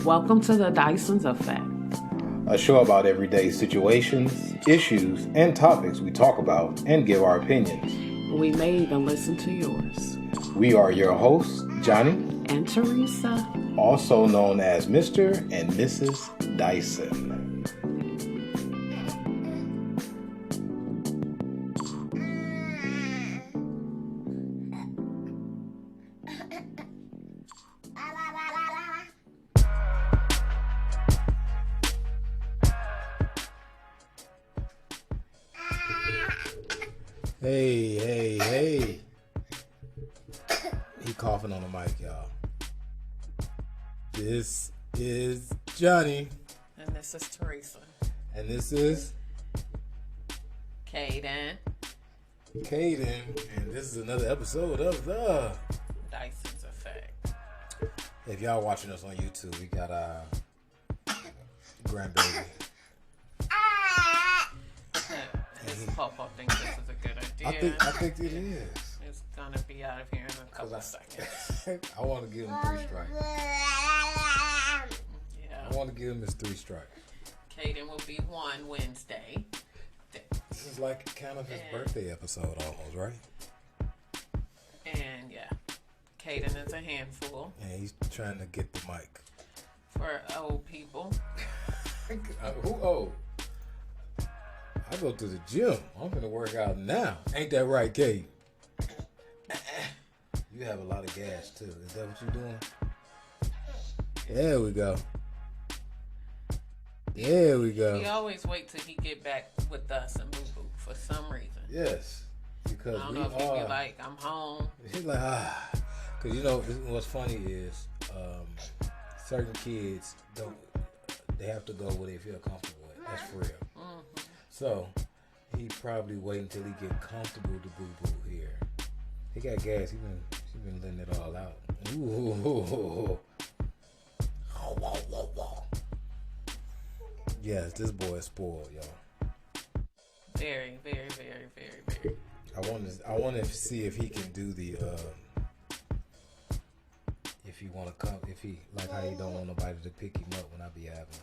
Welcome to the DYSON'S Effect, a show about everyday situations, issues, and topics we talk about and give our opinions. We may even listen to yours. We are your hosts, Johnny and Teresa, also known as Mr. and Mrs. Dyson. Hey. He coughing on the mic, y'all. This is Johnny. And this is Teresa. And this is Caden. And this is another episode of the DYSON'S Effect. If y'all watching us on YouTube, we got our grandbaby. His papa thinks this is a good idea. I think it is. It's gonna be out of here in a couple of seconds. I want to give him 3 strikes. Yeah. I want to give him his 3 strikes. Caden will be 1 Wednesday. This is like kind of his birthday episode almost, right? And yeah, Caden is a handful. And he's trying to get the mic. For old people. Who old? I go to the gym. I'm gonna work out now. Ain't that right, Kate? You have a lot of gas too. Is that what you're doing? There we go. He always wait till he get back with us and Boo Boo for some reason. Yes, because I don't know if he be like, I'm home. He's like, because you know what's funny is certain kids don't. They have to go where they feel comfortable with. That's for real. Mm-hmm. So he probably wait until he get comfortable to Boo Boo here. He got gas. He been letting it all out. Ooh. Yes, this boy is spoiled, y'all. Very, very, very, very, very. I want to see if he can do the if he want to come, if he like how he don't want nobody to pick him up when I be having.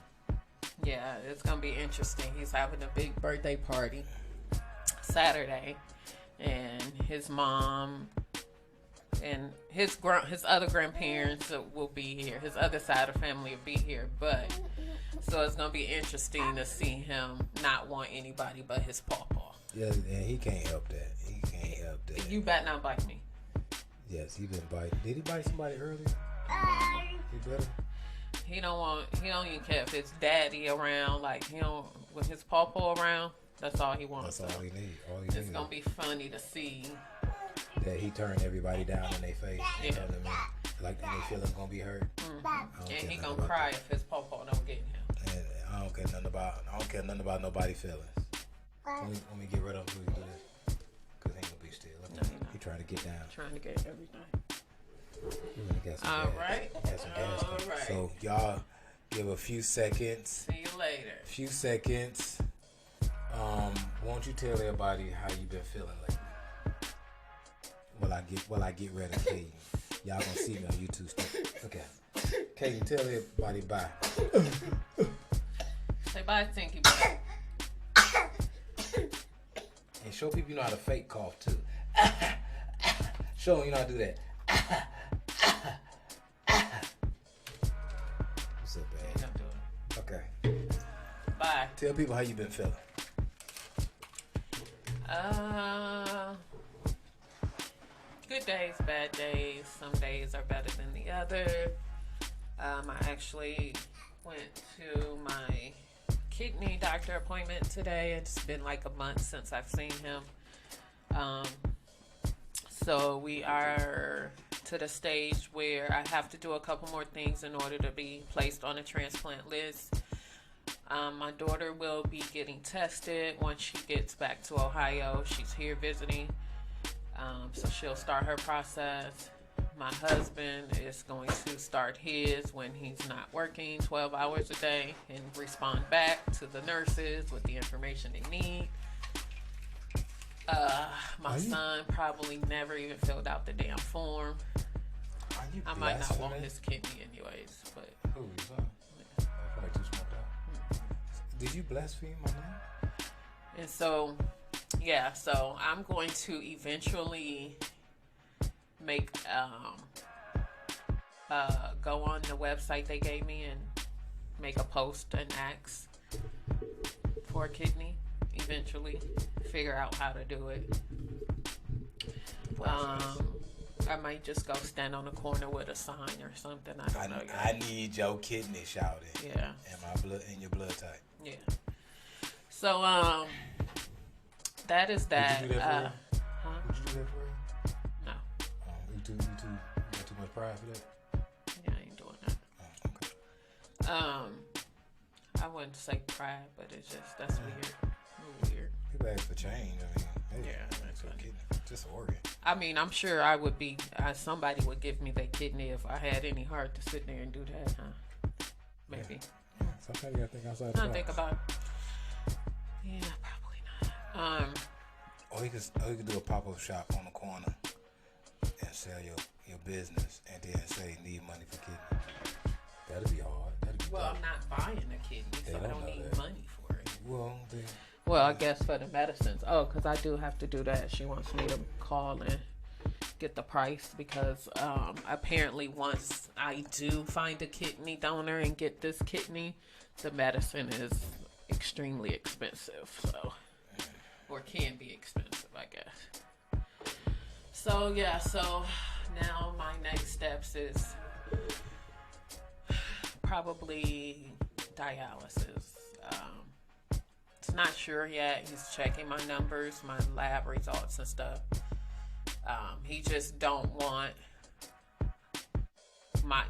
Yeah, it's gonna be interesting. He's having a big birthday party Saturday, and his mom and his other grandparents will be here. His other side of family will be here, but so it's gonna be interesting to see him not want anybody but his pawpaw. Yeah, and he can't help that. You better not bite me. Yes, he been biting. Did he bite somebody earlier? He better. He don't even care if it's daddy around. Like, with his pawpaw around, that's all he wants. That's all he need. It's gonna be funny to see that he turned everybody down in their face. Yeah. You know what I mean? Like they feelings gonna be hurt. Mm-hmm. And he gonna cry if his pawpaw don't get him. And I don't care nothing about nobody's feelings. Let me get rid of him so we can do this. Cause he ain't gonna be still. He trying to get down. Trying to get everything. All right. So y'all give a few seconds. See you later. Few seconds. Won't you tell everybody how you been feeling lately? While I get ready to tell you. Y'all gonna see me on YouTube stuff. Okay. Kaden, tell everybody bye. Say bye, Tinky Boy. And show people you know how to fake cough too. Show them you know how to do that. What's up, babe? Don't do it. Okay. Bye. Tell people how you been feeling. Good days, bad days. Some days are better than the other. I actually went to my kidney doctor appointment today. It's been like a month since I've seen him. So we are to the stage where I have to do a couple more things in order to be placed on a transplant list. My daughter will be getting tested once she gets back to Ohio. She's here visiting. So she'll start her process. My husband is going to start his when he's not working 12 hours a day and respond back to the nurses with the information they need. My son probably never even filled out the damn form. Are you I might not want blaspheming? his kidney anyways, but Who you saw? Probably too smoked out. Did you blaspheme my name? and so yeah, so I'm going to eventually make go on the website they gave me and make a post and ask for a kidney. Eventually, figure out how to do it. I might just go stand on the corner with a sign or something. I don't know. I need your kidney shouted. Yeah. And my blood and your blood type. Yeah. So that is that. Would you do that for her? Huh? Would you do that for her? No. You got too much pride for that? Yeah, I ain't doing that. Oh, okay. I wouldn't say pride, but it's just that's weird. Weird. People ask for change. I mean, hey, Yeah, that's a funny. kidney, just an organ. I mean, I'm sure I would be. Somebody would give me their kidney if I had any heart to sit there and do that, huh? Maybe. Yeah. Sometimes you gotta think outside the I box. think about. Yeah, probably not. Or you could do a pop-up shop on the corner and sell your business and then say need money for kidney. That'd be hard. That'd be Well, tough. I'm not buying a kidney, They so I don't don't know need that. money for it. Well, I guess for the medicines. Oh, because I do have to do that. She wants me to call and get the price because apparently once I do find a kidney donor and get this kidney, the medicine is extremely expensive. So, or can be expensive, I guess. So yeah. So now my next steps is probably dialysis. It's not sure yet. He's checking my numbers, my lab results and stuff. He just don't want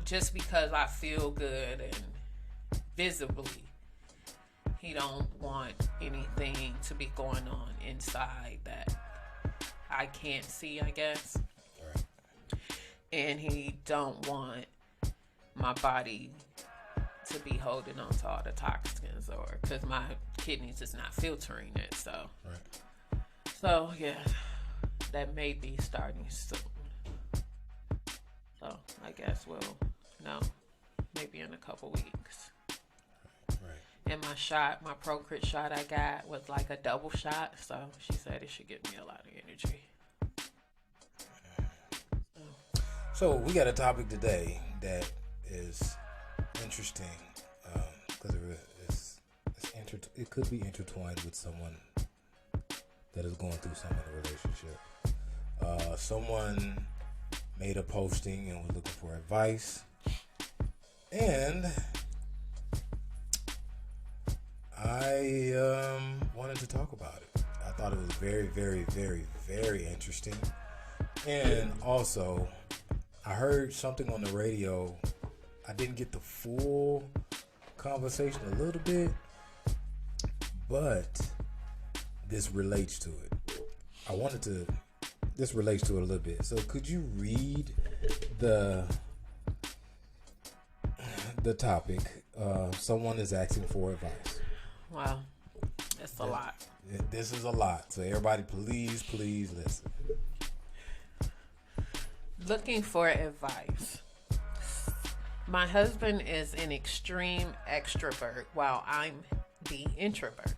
just because I feel good and visibly, he don't want anything to be going on inside that I can't see, I guess. right. And he don't want my body to be holding on to all the toxins or because my kidneys is not filtering it. So yeah, that may be starting soon. So I guess we'll know maybe in a couple weeks. Right. And my Procrit shot I got was like a double shot, so she said it should give me a lot of energy. So we got a topic today that is interesting because it could be intertwined with someone that is going through something in a relationship. Someone made a posting and was looking for advice, and I wanted to talk about it. I thought it was very, very, very, very interesting, and also I heard something on the radio. I didn't get the full conversation, a little bit, but this relates to it. This relates to it a little bit. So could you read the topic? Someone is asking for advice. Wow, it's a lot. This is a lot. So everybody, please listen. Looking for advice. My husband is an extreme extrovert while I'm the introvert.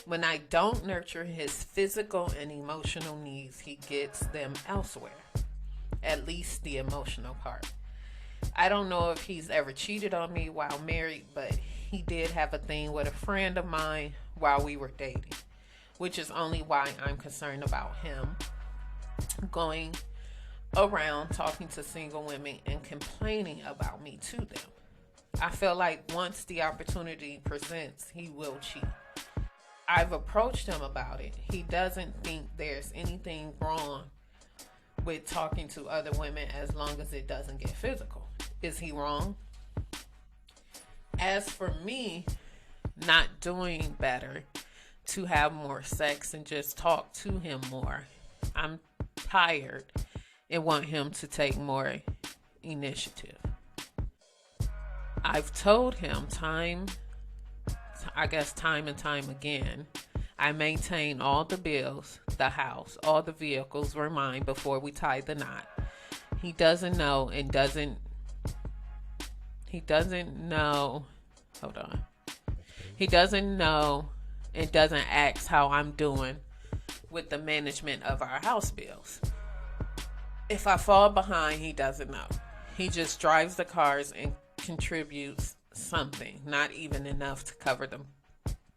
When I don't nurture his physical and emotional needs, he gets them elsewhere. At least the emotional part. I don't know if he's ever cheated on me while married, but he did have a thing with a friend of mine while we were dating, which is only why I'm concerned about him going around talking to single women and complaining about me to them. I feel like once the opportunity presents, he will cheat. I've approached him about it. He doesn't think there's anything wrong with talking to other women as long as it doesn't get physical. Is he wrong? As for me, not doing better to have more sex and just talk to him more, I'm tired and want him to take more initiative. I've told him time and time again, I maintain all the bills, the house, all the vehicles were mine before we tied the knot. He doesn't know and doesn't. He doesn't know. Hold on. He doesn't know and doesn't ask how I'm doing with the management of our house bills. If I fall behind, he doesn't know. He just drives the cars and contributes something, not even enough to cover the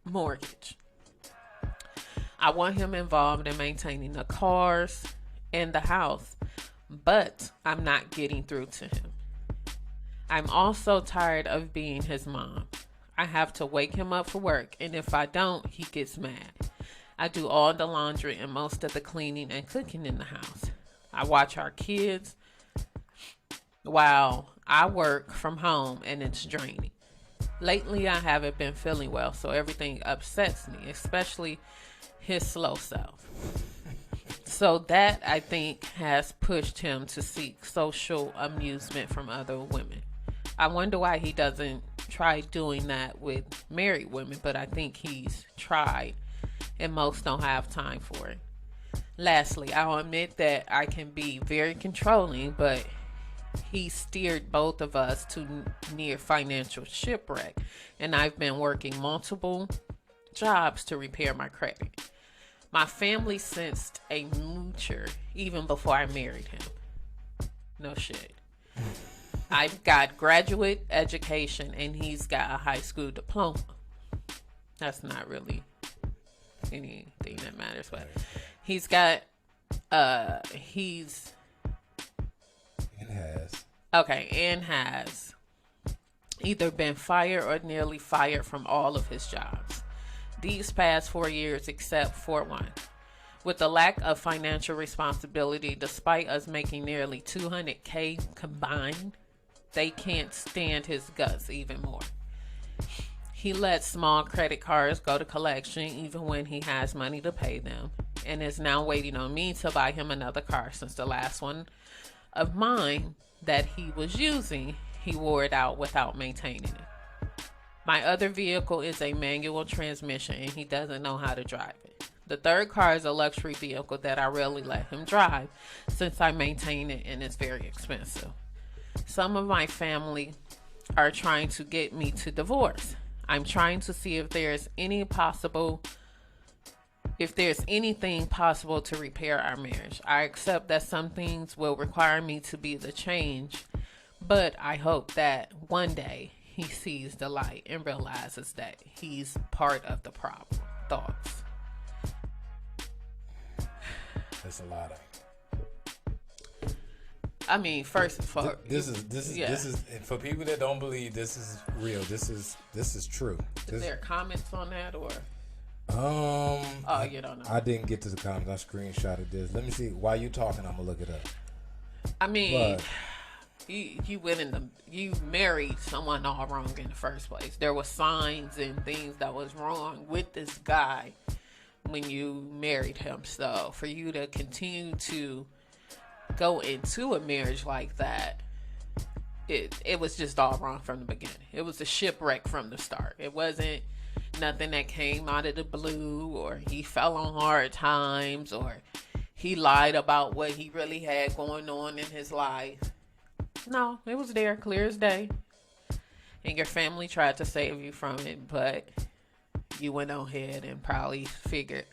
mortgage. I want him involved in maintaining the cars and the house, but I'm not getting through to him. I'm also tired of being his mom. I have to wake him up for work, and if I don't, he gets mad. I do all the laundry and most of the cleaning and cooking in the house. I watch our kids while I work from home, and it's draining. Lately, I haven't been feeling well, so everything upsets me, especially his slow self. So that, I think, has pushed him to seek social amusement from other women. I wonder why he doesn't try doing that with married women, but I think he's tried, and most don't have time for it. Lastly, I'll admit that I can be very controlling, but he steered both of us to near financial shipwreck, and I've been working multiple jobs to repair my credit. My family sensed a moocher even before I married him. No shit. I've got graduate education and he's got a high school diploma. That's not really anything that matters, but he's got he's and has either been fired or nearly fired from all of his jobs these past 4 years, except for one. With the lack of financial responsibility, despite us making nearly $200K combined, they can't stand his guts even more. He lets small credit cards go to collection even when he has money to pay them, and is now waiting on me to buy him another car since the last one of mine that he was using, he wore it out without maintaining it. My other vehicle is a manual transmission and he doesn't know how to drive it. The third car is a luxury vehicle that I rarely let him drive since I maintain it and it's very expensive. Some of my family are trying to get me to divorce. I'm trying to see if there's anything possible to repair our marriage. I accept that some things will require me to be the change, but I hope that one day he sees the light and realizes that he's part of the problem. Thoughts? That's a lot of. I mean, first of all, this is for people that don't believe this is real. This is true. Is there comments on that or? You don't know. I didn't get to the comments. I screenshotted this. Let me see. While you talking, I'm gonna look it up. I mean, you married someone all wrong in the first place. There were signs and things that was wrong with this guy when you married him. So for you to continue to go into a marriage like that, it was just all wrong from the beginning. It was a shipwreck from the start. It wasn't nothing that came out of the blue, or he fell on hard times, or he lied about what he really had going on in his life. No, it was there, clear as day. And your family tried to save you from it, but you went on ahead and probably figured,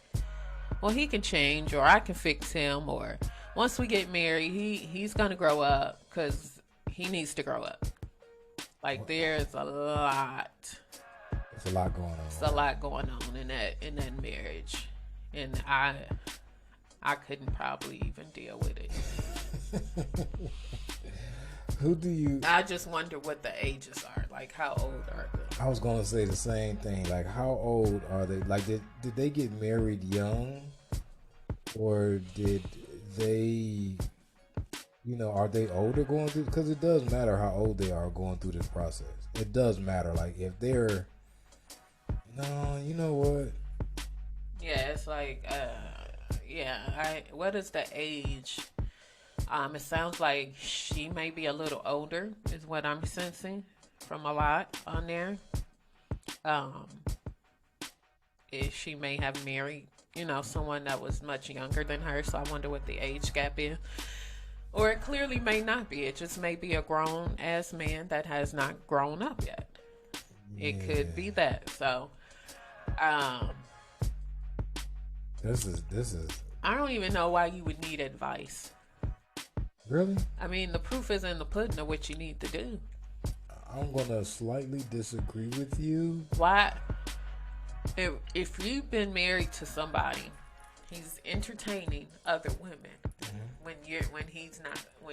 well, he can change, or I can fix him, or once we get married, he's gonna grow up, because he needs to grow up. Like, there's a lot. It's a lot going on. It's a lot going on in that marriage, and I couldn't probably even deal with it. I just wonder what the ages are. Like, how old are they? I was gonna say the same thing. Like, how old are they? Like, did they get married young, or did they? Are they older going through? Because it does matter how old they are going through this process. It does matter. Like, if they're, no, you know what? Yeah, it's like, what is the age? It sounds like she may be a little older, is what I'm sensing from a lot on there. She may have married, someone that was much younger than her, so I wonder what the age gap is. Or it clearly may not be. It just may be a grown ass man that has not grown up yet. It could be that. So, um, this is I don't even know why you would need advice. really. I mean, the proof is in the pudding of what you need to do. I'm gonna slightly disagree with you. Why? If you've been married to somebody, he's entertaining other women when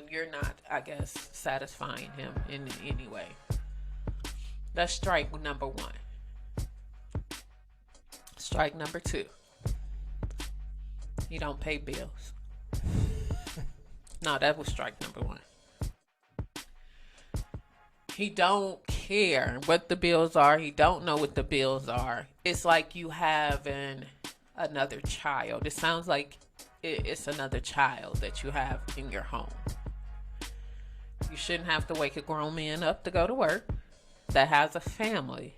you're not, I guess, satisfying him in any way. That's strike number one. Strike number two. You don't pay bills. No, that was strike number one. He don't care what the bills are. He don't know what the bills are. It's like you have another child. It sounds like it's another child that you have in your home. You shouldn't have to wake a grown man up to go to work that has a family,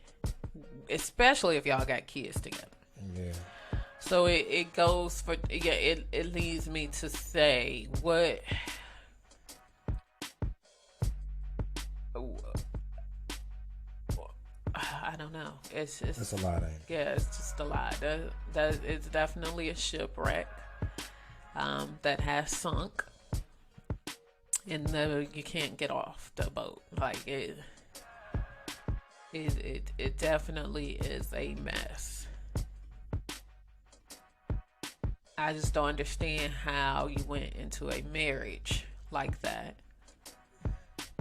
especially if y'all got kids together. Yeah. So it goes for, yeah, it leads me to say, what, I don't know. It's a lot, ain't it? Yeah, it's just a lot. That it's definitely a shipwreck that has sunk, and you can't get off the boat. Like it definitely is a mess. I just don't understand how you went into a marriage like that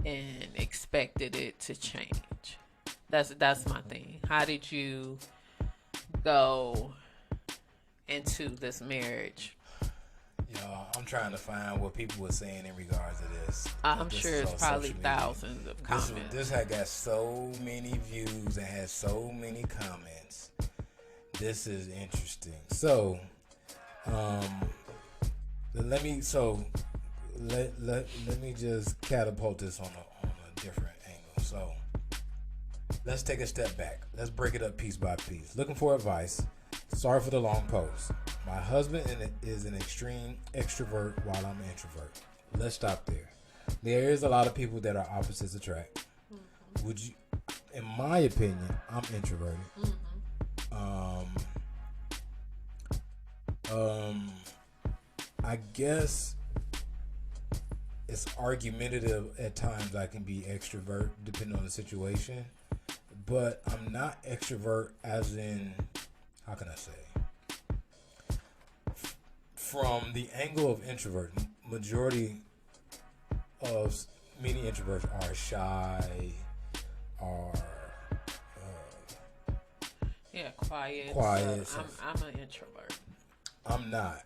and expected it to change. That's my thing. How did you go into this marriage? Y'all, I'm trying to find what people were saying in regards to this. I'm This sure is it's on probably social media. thousands of comments. This had got so many views and has so many comments. This is interesting. So, let me just catapult this on a different angle. So, let's take a step back. Let's break it up piece by piece. Looking for advice. Sorry for the long post. My husband is an extreme extrovert while I'm an introvert. Let's stop there. There is a lot of people that are opposites attract. Mm-hmm. Would you? In my opinion, I'm introverted. Mm-hmm. I guess it's argumentative at times. I can be extrovert depending on the situation, but I'm not extrovert as in, how can I say? From the angle of introvert, majority of many introverts are shy, are quiet. So I'm an introvert. I'm not,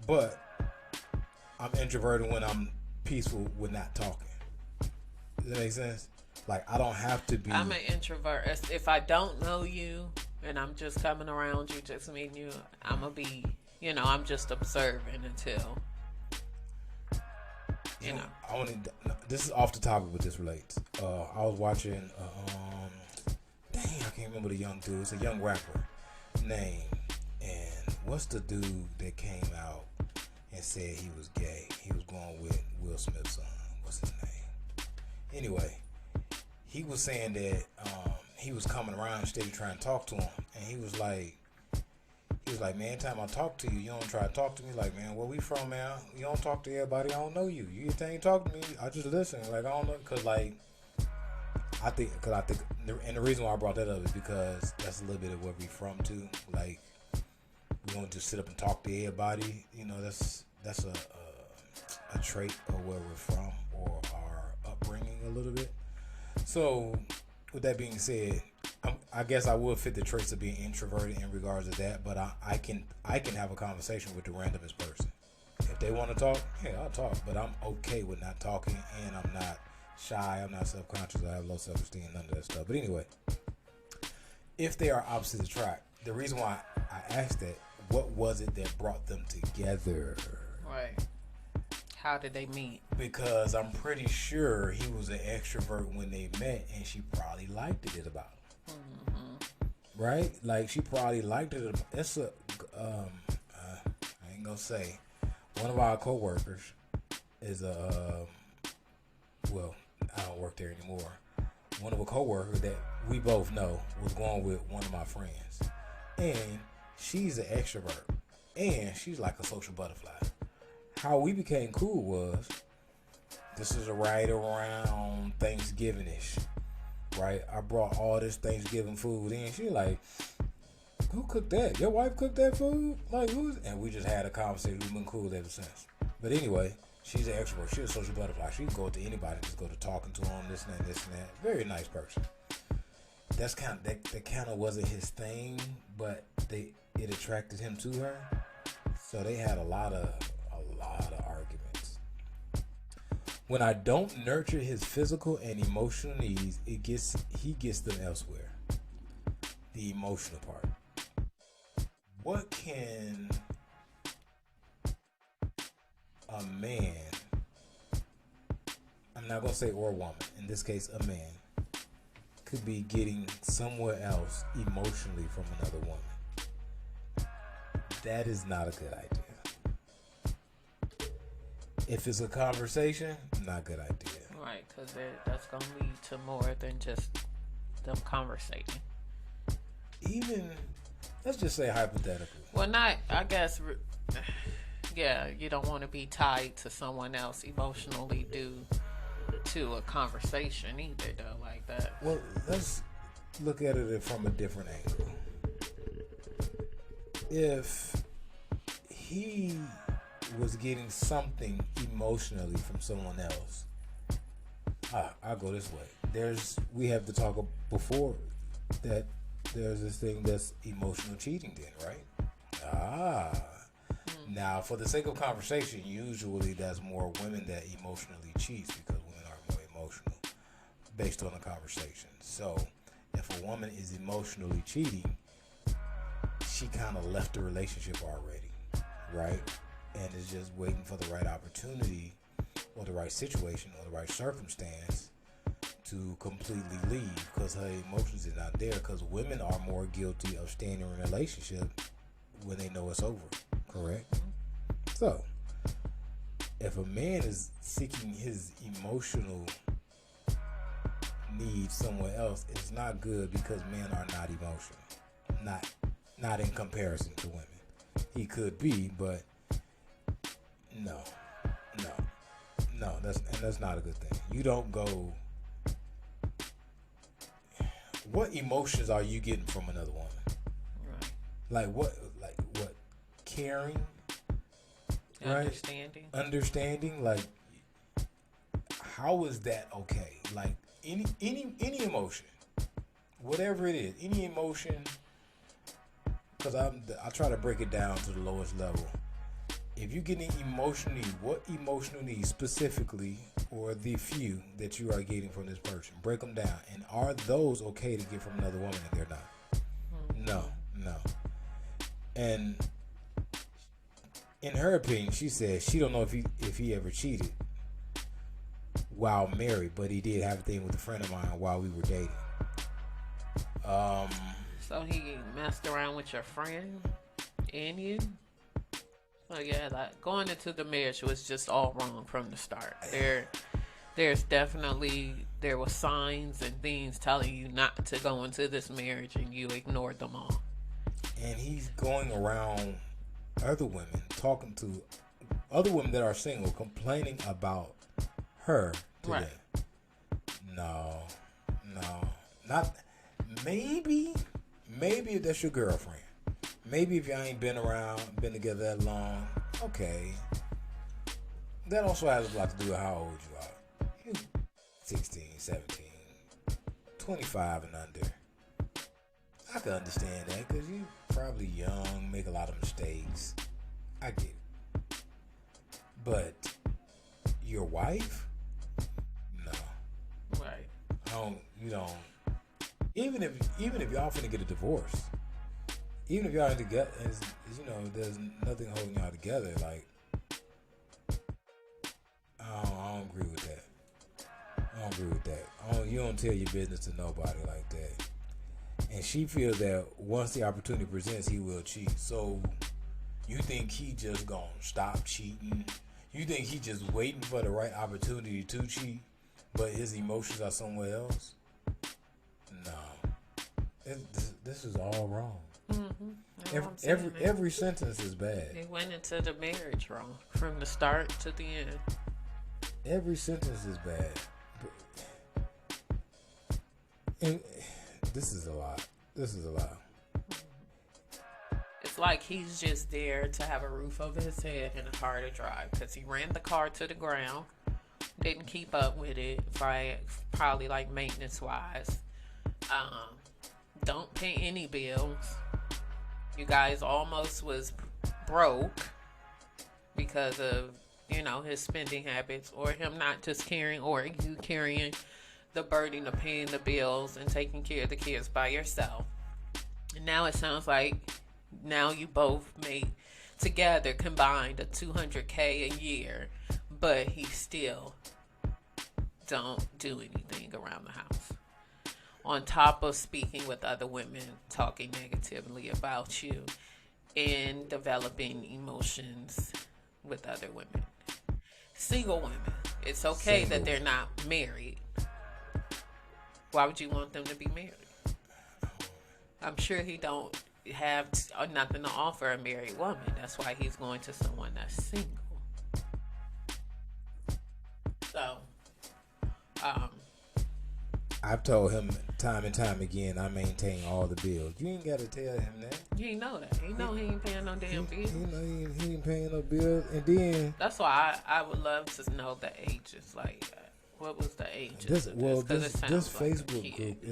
but I'm introverted when I'm peaceful with not talking. Does that make sense? Like, I don't have to be. I'm an introvert. If I don't know you and I'm just coming around you, just meeting you, I'm gonna be, I'm just observing until, I want to. This is off the topic, but this relates. I was watching. I can't remember the young dude. It's a young rapper name. And what's the dude that came out and said he was gay? He was going with Will Smith's son. What's his name? Anyway, he was saying that he was coming around steady trying to talk to him, and he was like, man, anytime I talk to you, you don't try to talk to me. Like, man, where we from, man? You don't talk to everybody. I don't know you. You ain't talk to me. I just listen. Like, I don't know, cause I think, and the reason why I brought that up is because that's a little bit of where we from too. Like, we don't just sit up and talk to everybody. That's a trait of where we're from or our upbringing a little bit. So, with that being said, I guess I would fit the traits of being introverted in regards to that, but I can have a conversation with the randomest person. If they want to talk, yeah, I'll talk, but I'm okay with not talking, and I'm not shy, I'm not self-conscious, I have low self-esteem, none of that stuff. But anyway, if they are opposites attract, the reason why I asked that, what was it that brought them together? Right. How did they meet? Because I'm pretty sure he was an extrovert when they met, and she probably liked it about him. Mm-hmm. Right? Like, she probably liked it. It's I ain't gonna say, one of our coworkers, is a well, I don't work there anymore. One of a coworker that we both know was going with one of my friends, and she's an extrovert, and she's like a social butterfly. How we became cool was, this is right around Thanksgiving-ish, right? I brought all this Thanksgiving food in. She like, who cooked that? Your wife cooked that food? Like, who's? And we just had a conversation. We've been cool ever since. But anyway, she's an extrovert. She's a social butterfly. She can go to anybody, just go to talking to them, this and that, this and that. Very nice person. That's that kind of wasn't his thing, but it attracted him to her. So they had a lot of arguments. When I don't nurture his physical and emotional needs, he gets them elsewhere. The emotional part. What can a man, I'm not going to say or a woman, in this case a man, could be getting somewhere else emotionally from another woman? That is not a good idea. If it's a conversation, not a good idea. Right, because that's going to lead to more than just them conversating. Even, let's just say hypothetically. Well, not, I guess, yeah, you don't want to be tied to someone else emotionally due to a conversation either, though, like that. Well, let's look at it from a different angle. If he was getting something emotionally from someone else, I'll go this way. We have to talk before that there's this thing that's emotional cheating then, right? Now, for the sake of conversation, usually that's more women that emotionally cheats because women are more emotional based on the conversation. So, if a woman is emotionally cheating, she kind of left the relationship already, right? And is just waiting for the right opportunity or the right situation or the right circumstance to completely leave because her emotions are not there, because women are more guilty of staying in a relationship when they know it's over, correct? So, if a man is seeking his emotional needs somewhere else, it's not good because men are not emotional. Not in comparison to women. He could be, but no, that's not a good thing. You don't go. What emotions are you getting from another woman? Right. Like what? Caring. Understanding. Right? Understanding. Like, how is that okay? Like any emotion, whatever it is, any emotion. Because I try to break it down to the lowest level. If you're getting emotionally, what emotional needs specifically, or the few that you are getting from this person, break them down. And are those okay to get from another woman and they're not? No. And in her opinion, she said she don't know if he ever cheated while married, but he did have a thing with a friend of mine while we were dating. So he messed around with your friend and you? So yeah, like going into the marriage was just all wrong from the start. There were signs and things telling you not to go into this marriage, and you ignored them all. And he's going around other women, talking to other women that are single, complaining about her to right. them. No, not maybe if that's your girlfriend. Maybe if y'all ain't been together that long, okay. That also has a lot to do with how old you are. You 16, 17, 25 and under. I can understand that because you probably young, make a lot of mistakes. I get it. But your wife? No. Right. You don't. Even if y'all finna get a divorce, even if y'all together, there's nothing holding y'all together. Like, I don't agree with that. You don't tell your business to nobody like that. And she feels that once the opportunity presents, he will cheat. So you think he just gonna stop cheating? You think he just waiting for the right opportunity to cheat, but his emotions are somewhere else? No. This is all wrong. Every sentence is bad. They went into the marriage wrong from the start to the end. Every sentence is bad. And this is a lot. It's like he's just there to have a roof over his head and a car to drive, because he ran the car to the ground, didn't keep up with it, probably like maintenance wise. Don't pay any bills. You guys almost was broke because of, his spending habits, or him not just carrying, or you carrying the burden of paying the bills and taking care of the kids by yourself. And now it sounds like now you both made together combined a $200K a year, but he still don't do anything around the house. On top of speaking with other women, talking negatively about you, and developing emotions with other women. Single women, it's okay that they're not married. Why would you want them to be married? I'm sure he don't have nothing to offer a married woman. That's why he's going to someone that's single. So, I've told him time and time again, I maintain all the bills. You ain't got to tell him that. You ain't know that. He know he ain't paying no damn bills. He ain't paying no bills. And then... That's why I would love to know the ages. Like, what was the ages this Facebook group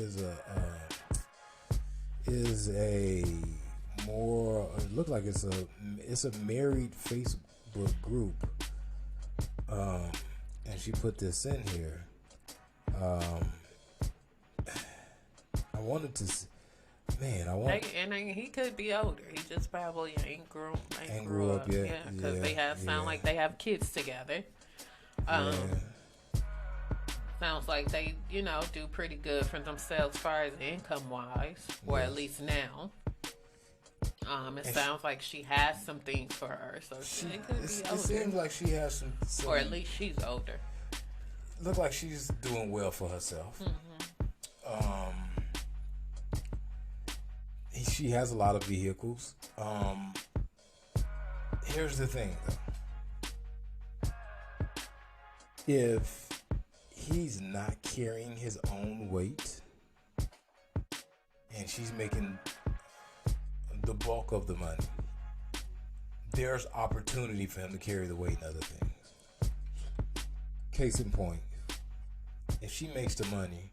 is a more... It look like it's a married Facebook group. And she put this in here. I wanted to, and he could be older. He just probably ain't grew up yet. Yeah, because they sound like they have kids together. Sounds like they, do pretty good for themselves as far as income wise, or at least now. It sounds like she has some things for her, so she could be older. It seems like she has some, or at least she's older. Look like she's doing well for herself. She has a lot of vehicles. Here's the thing, though. If he's not carrying his own weight and she's making the bulk of the money, there's opportunity for him to carry the weight and other things. Case in point, if she makes the money,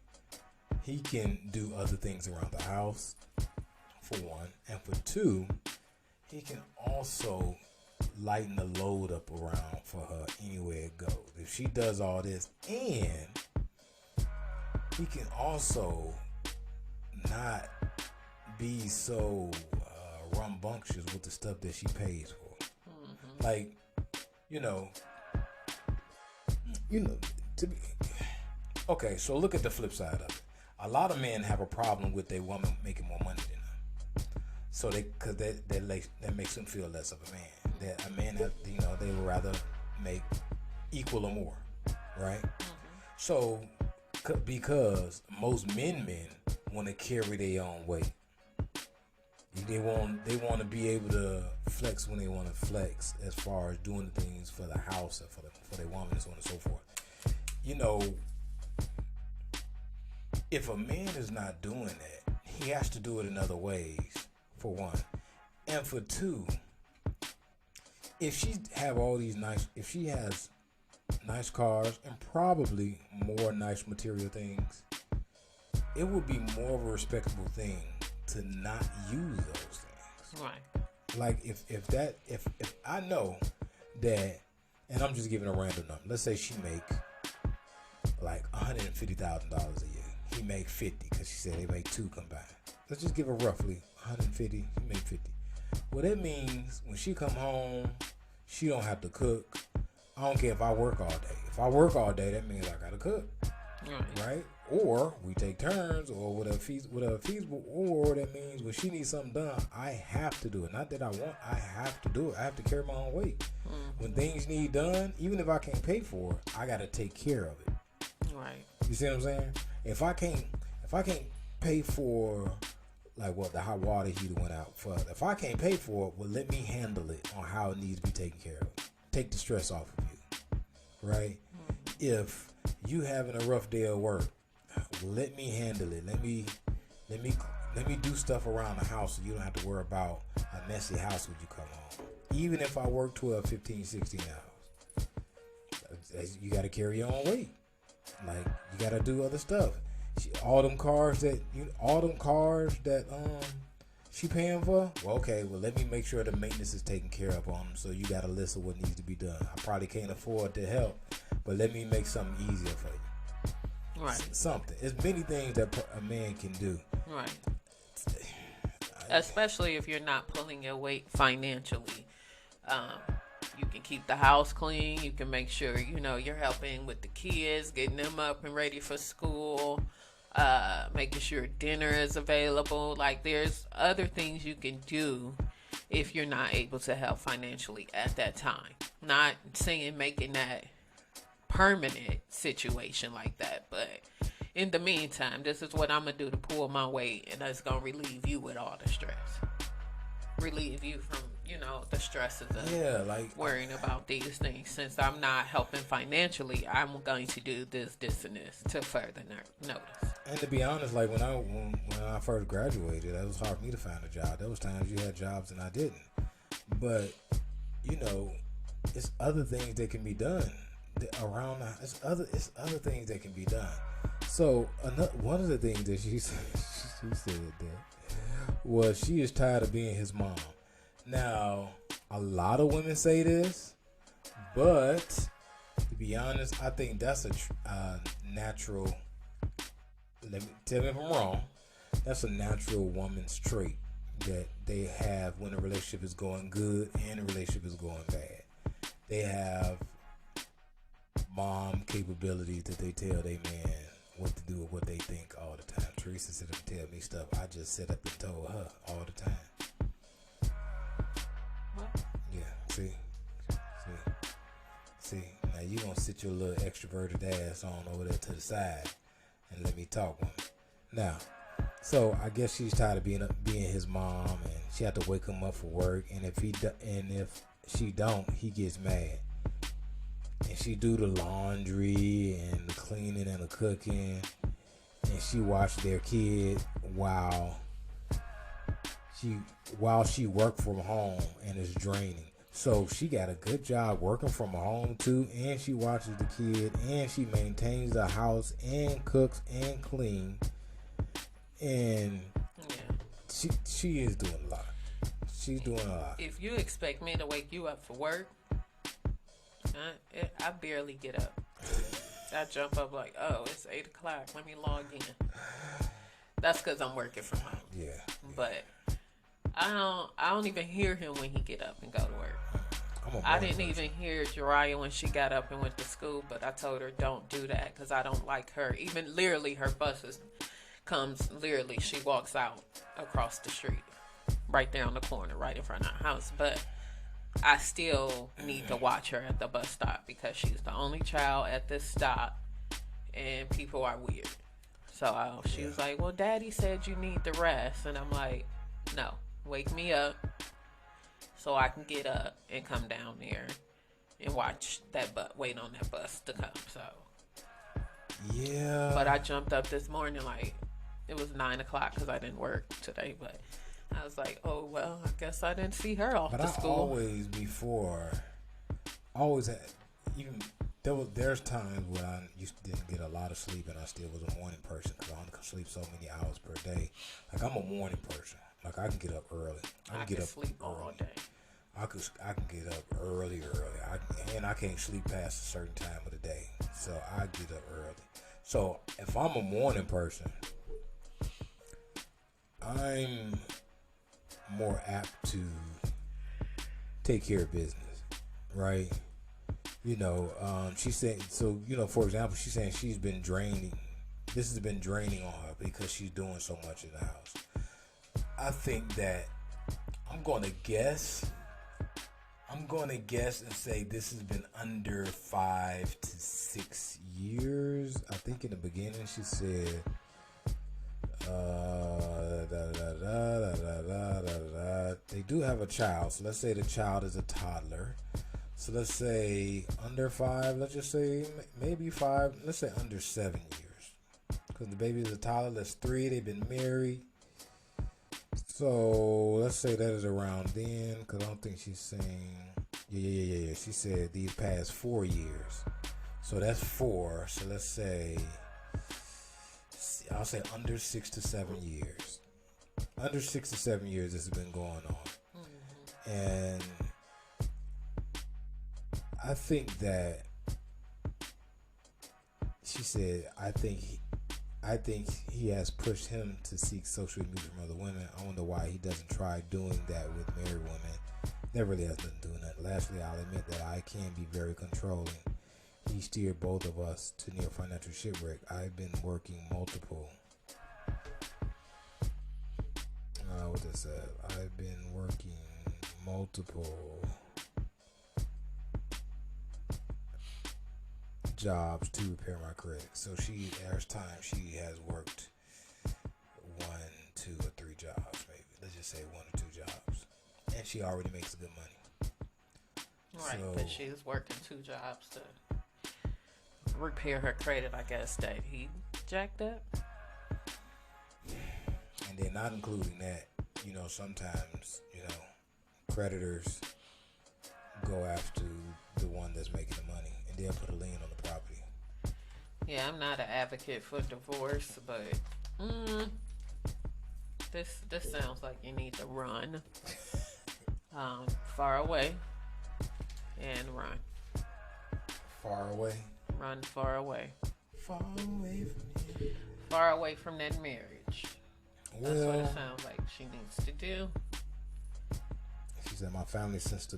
he can do other things around the house, for one, and for two, he can also lighten the load up around for her anywhere it goes. If she does all this, and he can also not be so rambunctious with the stuff that she pays for. Like, to be okay. So look at the flip side of it. A lot of men have a problem with their woman making more money than them. So that makes them feel less of a man. That a man have, they would rather make equal or more, right? So because most men want to carry their own weight. They want to be able to flex when they want to flex, as far as doing the things for the house and for their woman and so on and so forth. If a man is not doing that, he has to do it in other ways, for one. And for two, if she has nice cars and probably more nice material things, it would be more of a respectable thing to not use those things. Right. Like if I know that, and I'm just giving a random number. Let's say she make like $150,000 a year. He make 50 because she said they make two combined. Let's just give her roughly 150. He make 50. Well, that means when she come home, she don't have to cook. I don't care if I work all day. If I work all day, that means I gotta cook. Right? or we take turns, or whatever feasible, or that means when she needs something done, I have to do it. Not that I want, I have to do it. I have to carry my own weight. When things need done, even if I can't pay for it, I got to take care of it. Right. You see what I'm saying? If I can't pay for, like, what, the hot water heater went out for, if I can't pay for it, well, let me handle it on how it needs to be taken care of. Take the stress off of you, right? If you having a rough day at work, let me handle it. Let me do stuff around the house so you don't have to worry about a messy house when you come home. Even if I work 12, 15, 16 hours, you got to carry your own weight. Like, you got to do other stuff. All them cars that she paying for. Well, okay. Well, let me make sure the maintenance is taken care of on them. So you got a list of what needs to be done. I probably can't afford to help, but let me make something easier for you. Right. Something. There's many things that a man can do. Right. Especially if you're not pulling your weight financially. You can keep the house clean. You can make sure, you're helping with the kids, getting them up and ready for school, making sure dinner is available. Like, there's other things you can do if you're not able to help financially at that time. Not saying making that permanent situation like that, but in the meantime, this is what I'm going to do to pull my weight, and that's going to relieve you with all the stress. Relieve you from, the stresses of worrying about these things. Since I'm not helping financially, I'm going to do this, and this to further notice. And to be honest, like when I first graduated, it was hard for me to find a job. There was times you had jobs and I didn't. But, it's other things that can be done around. It's other things that can be done. So one of the things that she said that was she is tired of being his mom. Now, a lot of women say this, but to be honest, I think that's a natural. Tell me if I'm wrong. That's a natural woman's trait that they have when a relationship is going good and a relationship is going bad. They have mom capabilities that they tell their man what to do or what they think all the time. Teresa sit up and tell me stuff I just sit up and told her all the time. What? Yeah, see. Now you gonna sit your little extroverted ass on over there to the side and let me talk with him. Now, so I guess she's tired of being his mom, and she had to wake him up for work. And if she don't, he gets mad. And she do the laundry and the cleaning and the cooking, and she watch their kid while she work from home, and it's draining. So she got a good job working from home too, and she watches the kid, and she maintains the house, and cooks and clean, and she is doing a lot. She's doing a lot. If you expect me to wake you up for work, I barely get up. I jump up like, oh, it's 8 o'clock. Let me log in. That's because I'm working from home. Yeah. But I don't even hear him when he get up and go to work. I didn't even hear Jariah when she got up and went to school, but I told her don't do that because I don't like her. Even literally, her bus she walks out across the street, right there on the corner, right in front of our house. But I still need to watch her at the bus stop because she's the only child at this stop, and people are weird. So she was like, well, Daddy said you need to rest. And I'm like, no, wake me up so I can get up and come down there and watch wait on that bus to come. So, yeah. But I jumped up this morning like it was 9 o'clock because I didn't work today, but I was like, oh, well, I guess I didn't see her off to school. There's times when I didn't get a lot of sleep and I still was a morning person because I only can sleep so many hours per day. Like, I'm a morning person. Like, I can get up early. I can sleep all day. I can get up early. I can't sleep past a certain time of the day. So I get up early. So if I'm a morning person, I'm more apt to take care of business, right? She said, so, for example, she's saying she's been draining this has been draining on her because she's doing so much in the house. I think that I'm going to guess and say this has been under 5 to 6 years. I think in the beginning she said, they do have a child. So let's say the child is a toddler. So let's say under 5. Let's just say maybe 5. Let's say under 7 years. Because the baby is a toddler. That's 3. They've been married. So let's say that is around then, because I don't think she's saying, yeah. She said these past 4 years. So that's 4. So let's say, I'll say under 6 to 7 years. Under 6 to 7 years this has been going on. Mm-hmm. And I think that she said, I think he has pushed him to seek social abuse from other women. I wonder why he doesn't try doing that with married women. That really has nothing to do with that. Lastly, I'll admit that I can be very controlling. He steered both of us to near financial shipwreck. I've been working multiple. What this said? I've been working multiple jobs to repair my credit. So there's time she has worked 1, 2, or 3 jobs, maybe. Let's just say 1 or 2 jobs, and she already makes good money. Right, but she's working 2 jobs to repair her credit. I guess that he jacked up. And then not including that, sometimes creditors go after the one that's making the money, and they'll put a lien on the property. Yeah, I'm not an advocate for divorce, but this sounds like you need to run far away and run. Far away? Run far away. Far away from you. Far away from that marriage. That's what it sounds like she needs to do. She said, my family sensed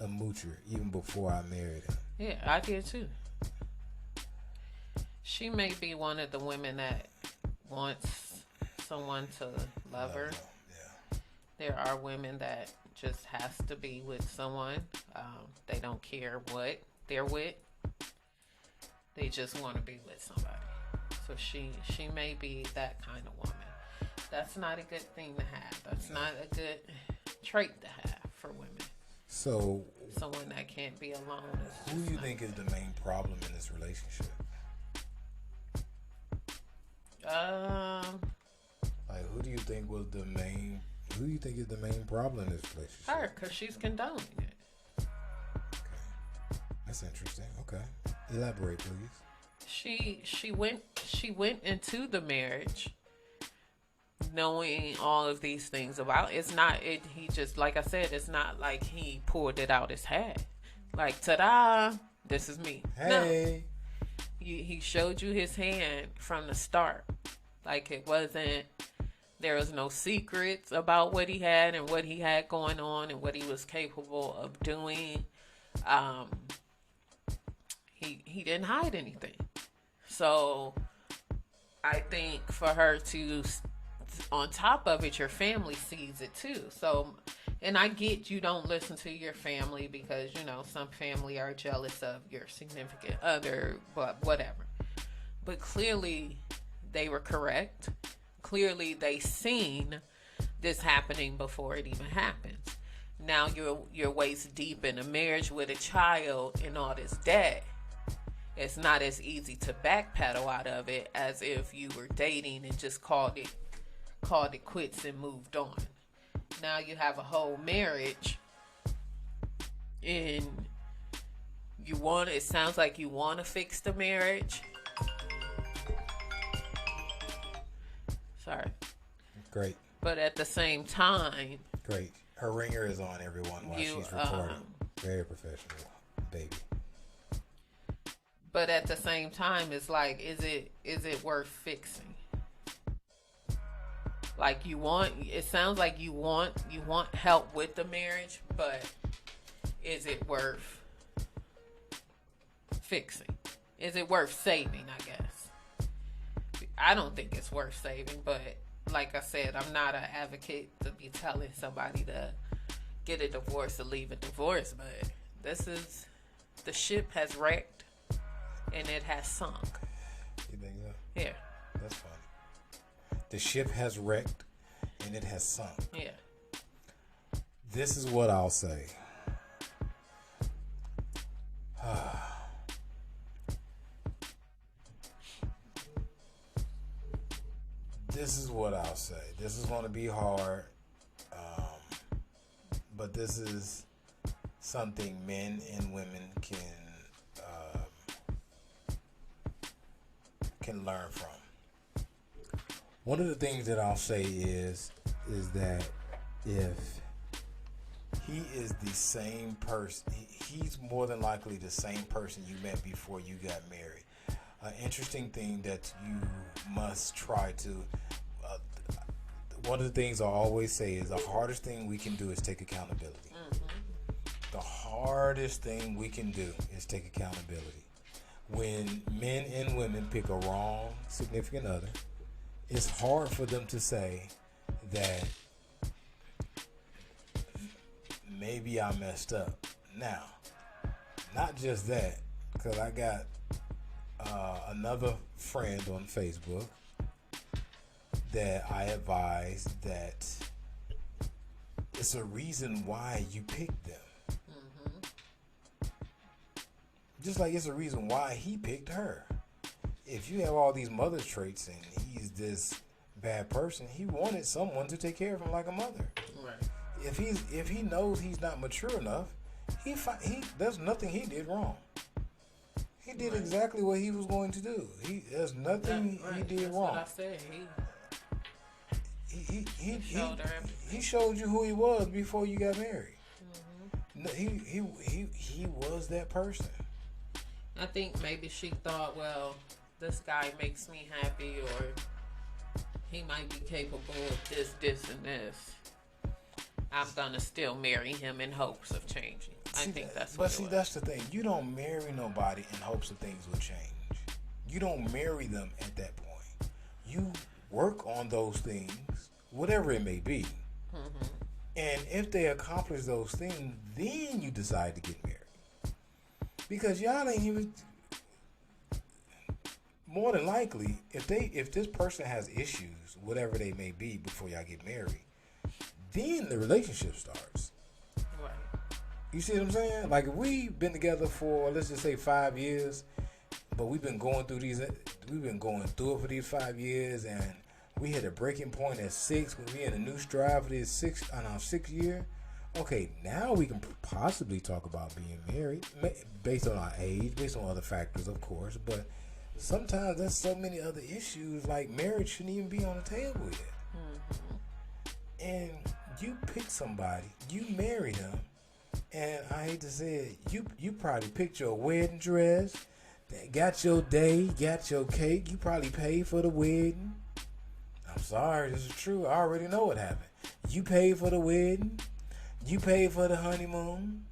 a moocher even before I married him. Yeah, I did too. She may be one of the women that wants someone to love her. Yeah. There are women that just has to be with someone. They don't care what they're with. They just want to be with somebody. So she may be that kind of woman. That's not a good thing to have. That's not a good trait to have for women. So someone that can't be alone. Who do you think is the main problem in this relationship? Like, who do you think is the main problem in this relationship? Her, because she's condoning it. Okay. That's interesting. Okay. Elaborate, please. She went into the marriage knowing all of these things about he just, like I said, it's not like he pulled it out his hat. Like, ta-da, this is me. Hey. No. He showed you his hand from the start. Like, there was no secrets about what he had and what he had going on and what he was capable of doing. He didn't hide anything. So I think for her to, on top of it, your family sees it too. So, and I get you don't listen to your family because, some family are jealous of your significant other, but whatever. But clearly they were correct. Clearly they seen this happening before it even happens. Now you're waist deep in a marriage with a child and all this debt. It's not as easy to backpedal out of it as if you were dating and just called it quits and moved on. Now you have a whole marriage and it sounds like you want to fix the marriage. Sorry. Great. But at the same time. Great. Her ringer is on, everyone, while she's recording. Very professional, baby. But at the same time, it's like, is it worth fixing? Like it sounds like you want help with the marriage, but is it worth fixing? Is it worth saving, I guess? I don't think it's worth saving, but like I said, I'm not an advocate to be telling somebody to get a divorce or leave a divorce, but the ship has wrecked and it has sunk. You think so? Yeah. That's funny. The ship has wrecked and it has sunk. Yeah. This is what I'll say. This is what I'll say. This is going to be hard, but this is something men and women can learn from. One of the things that I'll say is that if he is the same person, he's more than likely the same person you met before you got married. An interesting thing that you must try to, one of the things I always say is the hardest thing we can do is take accountability. The hardest thing we can do is take accountability. When men and women pick a wrong significant other, it's hard for them to say that maybe I messed up. Now, not just that, because I got another friend on Facebook that I advise that it's a reason why you picked them. Just like it's a reason why he picked her. If you have all these mother traits and he's this bad person, he wanted someone to take care of him like a mother. Right. If he knows he's not mature enough, there's nothing he did wrong. He did exactly what he was going to do. There's nothing he did That's wrong. What I said. He showed you who he was before you got married. No, he was that person. I think maybe she thought, well, this guy makes me happy, or he might be capable of this, and this. I'm gonna still marry him in hopes of changing. I think that's what it was. That's the thing. You don't marry nobody in hopes of things will change. You don't marry them at that point. You work on those things, whatever it may be. And if they accomplish those things, then you decide to get married. Because y'all ain't even, more than likely, if this person has issues, whatever they may be, before y'all get married, then the relationship starts. Right. You see what I'm saying? Like, if we've been together for, let's just say 5 years, but we've been going through it for these 5 years, and we hit a breaking point at 6 when we in a new stride for this 6th year. Okay, now we can possibly talk about being married based on our age, based on other factors, of course. But sometimes there's so many other issues, like marriage shouldn't even be on the table yet. And you pick somebody, you marry them, and I hate to say it, you probably picked your wedding dress, got your day, got your cake, you probably paid for the wedding. I'm sorry, this is true. I already know what happened. You paid for the wedding. You paid for the honeymoon.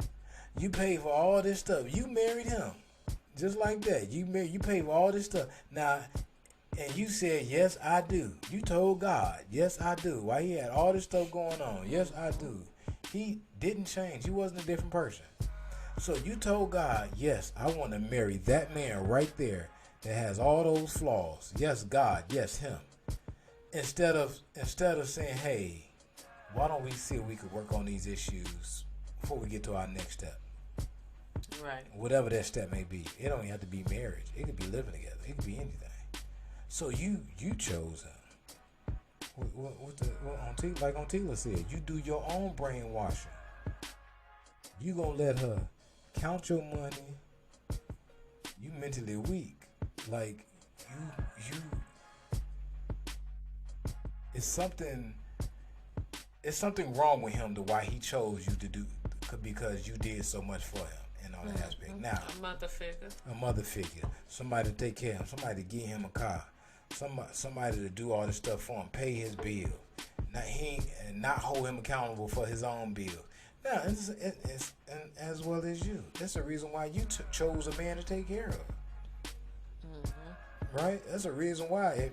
You paid for all this stuff. You married him. Just like that. You paid for all this stuff. Now, and you said, yes, I do. You told God, yes, I do. Why he had all this stuff going on? Yes, I do. He didn't change. He wasn't a different person. So you told God, yes, I want to marry that man right there that has all those flaws. Yes, God. Yes, him. Instead of saying, hey, why don't we see if we could work on these issues before we get to our next step? Right. Whatever that step may be. It don't even have to be marriage. It could be living together. It could be anything. So you chose him. Like on Tila said, you do your own brainwashing. You gonna let her count your money. You mentally weak. Like you. It's something wrong with him to why he chose you to do, because you did so much for him in all that aspect. Now, a mother figure, somebody to take care of him, somebody to get him a car, somebody to do all this stuff for him, pay his bills, not hold him accountable for his own bills. Now, it's as well as you. That's the reason why you chose a man to take care of. Right? That's a reason why.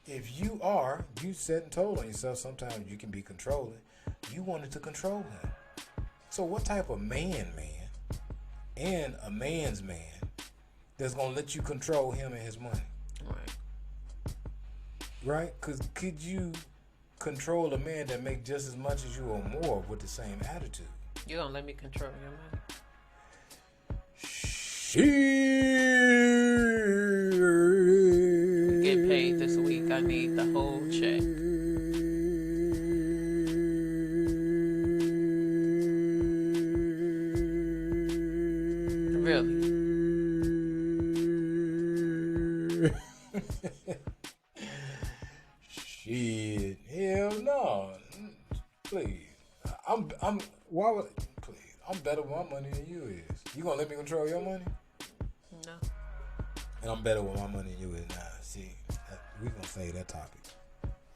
If you set and told on yourself, sometimes you can be controlling. You wanted to control him. So what type of man, and a man's man that's gonna let you control him and his money? Right? Because could you control a man that make just as much as you or more with the same attitude? You gonna let me control your money? Get paid this week. I need the whole check. Really? Shit. Hell no. Please. Why would, please. I'm better with my money than you is. You gonna let me control your money? No. And I'm better with my money than you is. Nah, see, we gonna say that topic.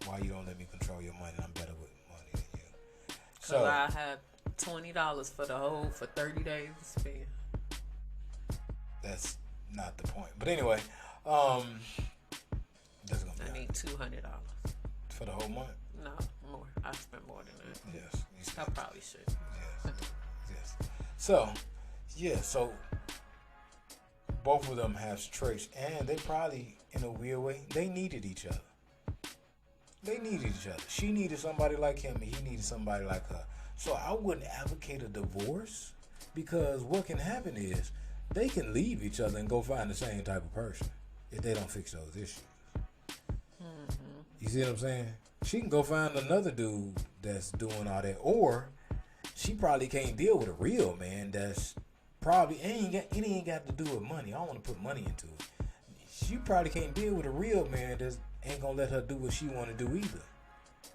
Why you don't let me control your money? I'm better with money than you. So I had $20 for 30 days to spend. That's not the point. But anyway, that's gonna be I need $200 for the whole month. No, more. I spent more than that. Yes, I probably should. Yes. So both of them have traits, and they probably, in a weird way, they needed each other. She needed somebody like him, and he needed somebody like her. So I wouldn't advocate a divorce, because what can happen is they can leave each other and go find the same type of person if they don't fix those issues. Mm-hmm. You see what I'm saying? She can go find another dude that's doing all that, or she probably can't deal with a real man that's probably it ain't got to do with money. I don't want to put money into it. She probably can't deal with a real man that ain't gonna let her do what she want to do either,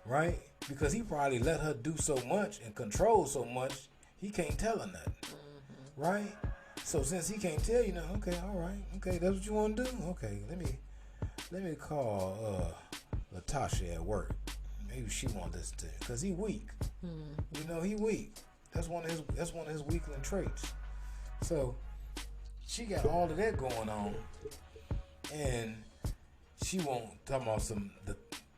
right? Because he probably let her do so much and control so much, he can't tell her nothing, right? So since he can't tell you nothing, okay, all right, okay, that's what you want to do. Okay, let me call Latasha at work. Maybe she won't listen to it because he weak. You know, he weak. That's one of his weakling traits. So she got all of that going on, and she won't talk about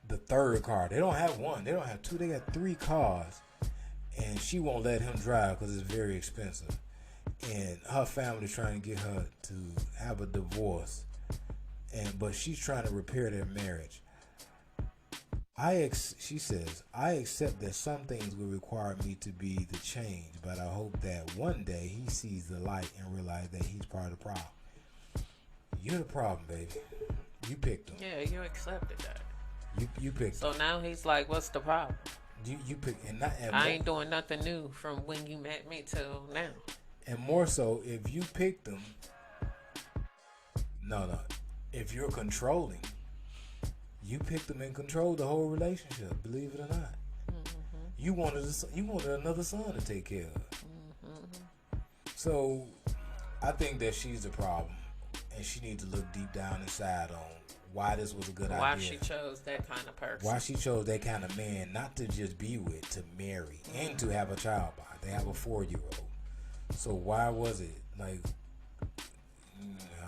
the third car. They don't have one. They don't have two. They got 3 cars, and she won't let him drive because it's very expensive. And her family's trying to get her to have a divorce, but she's trying to repair their marriage. She says, I accept that some things will require me to be the change, but I hope that one day he sees the light and realizes that he's part of the problem. You're the problem, baby. You picked him. Yeah, you accepted that. You picked him. So now he's like, what's the problem? You picked, I ain't doing nothing new from when you met me till now. And more so, if you picked him, no, if you're controlling, you picked him and controlled the whole relationship. Believe it or not, you wanted another son to take care of. So, I think that she's the problem, and she needs to look deep down inside on why this was a good idea. Why she chose that kind of person. Why she chose that kind of man, not to just be with, to marry and to have a child by. They have a 4-year-old. So why was it like?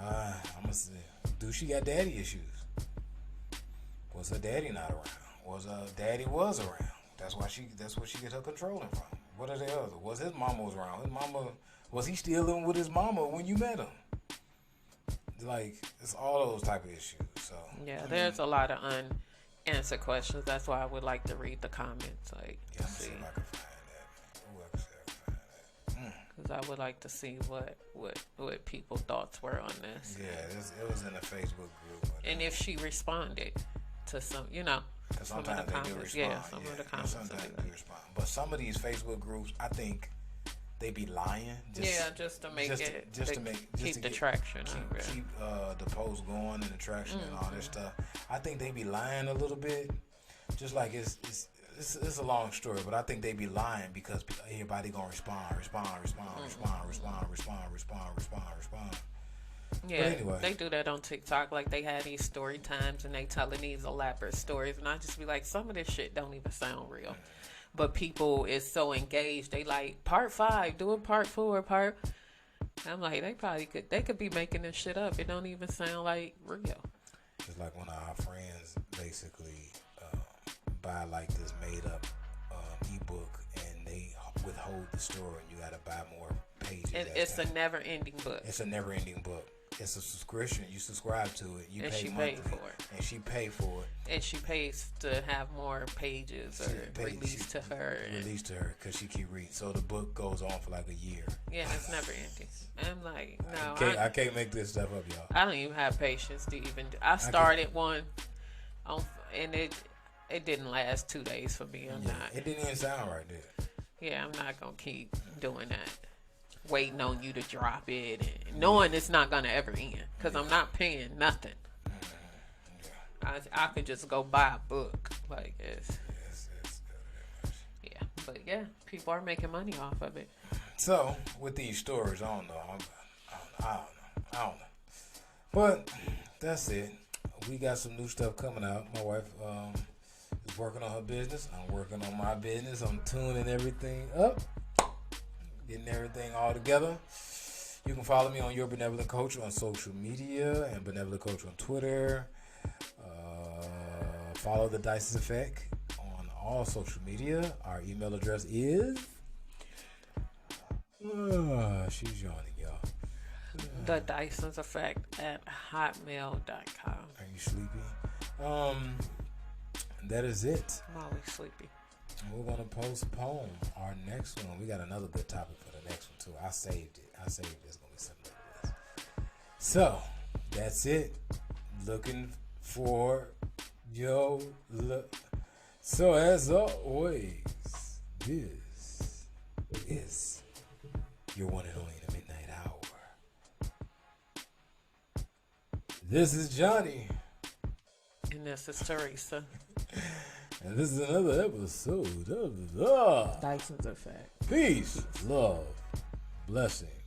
I'm gonna say, do she got daddy issues? Was her daddy not around? Was her daddy was around? That's where she get her controlling from. What are the other? Was his mama was around? His mama, was he still living with his mama when you met him? Like, it's all those type of issues. So yeah, there's a lot of unanswered questions. That's why I would like to read the comments. Like, yeah, see if I can find that. Ooh, I can see if I can find that. Because I would like to see what people's thoughts were on this. Yeah, it was in a Facebook group. And if she responded to some, because sometimes they do respond. Yeah, some of the comments. Sometimes they do respond. But some of these Facebook groups, I think they be lying. Just to keep the traction. Keep the post going and the traction and all this stuff. I think they be lying a little bit. Just like it's a long story, but I think they be lying because everybody gonna respond. Yeah, but anyway. They do that on TikTok. Like, they have these story times and they telling these elaborate stories, and I just be like, some of this shit don't even sound real. But people is so engaged. They like part 5, doing part 4, I'm like, they could be making this shit up. It don't even sound like real. It's like one of our friends basically buy like this made up ebook, and they withhold the story, and you got to buy more pages. It's a never ending book. It's a never ending book. It's a subscription. You subscribe to it. You and pay she monthly, paid for it. and she paid for it. And she pays to have more pages released to her. Released to her because she keep reading. So the book goes on for like a year. Yeah, it's never ending. I'm like, no, I can't make this stuff up, y'all. I don't even have patience to even. I started one, and it didn't last 2 days for me. It didn't even sound right, did it? Yeah, I'm not gonna keep doing that. Waiting on you to drop it and knowing it's not gonna ever end because I'm not paying nothing. I could just go buy a book like this. Yeah, but yeah, people are making money off of it. So with these stories, I don't know. But that's it. We got some new stuff coming out. My wife is working on her business. I'm working on my business. I'm tuning everything up. Getting everything all together. You can follow me on Your Benevolent Coach on social media and Benevolent Coach on Twitter. Follow the DYSON'S Effect on all social media. Our email address is she's yawning, y'all. The DYSON'S Effect at hotmail.com. Are you sleepy? That is it. I'm always sleepy. We're going to postpone our next one. We got another good topic for the next one, too. I saved it. It's going to be something like this. So, that's it. Looking for your look. So, as always, this is your one and only in the midnight hour. This is Johnny. And this is Teresa. And this is another episode of the DYSON'S Effect. Peace, love, blessing.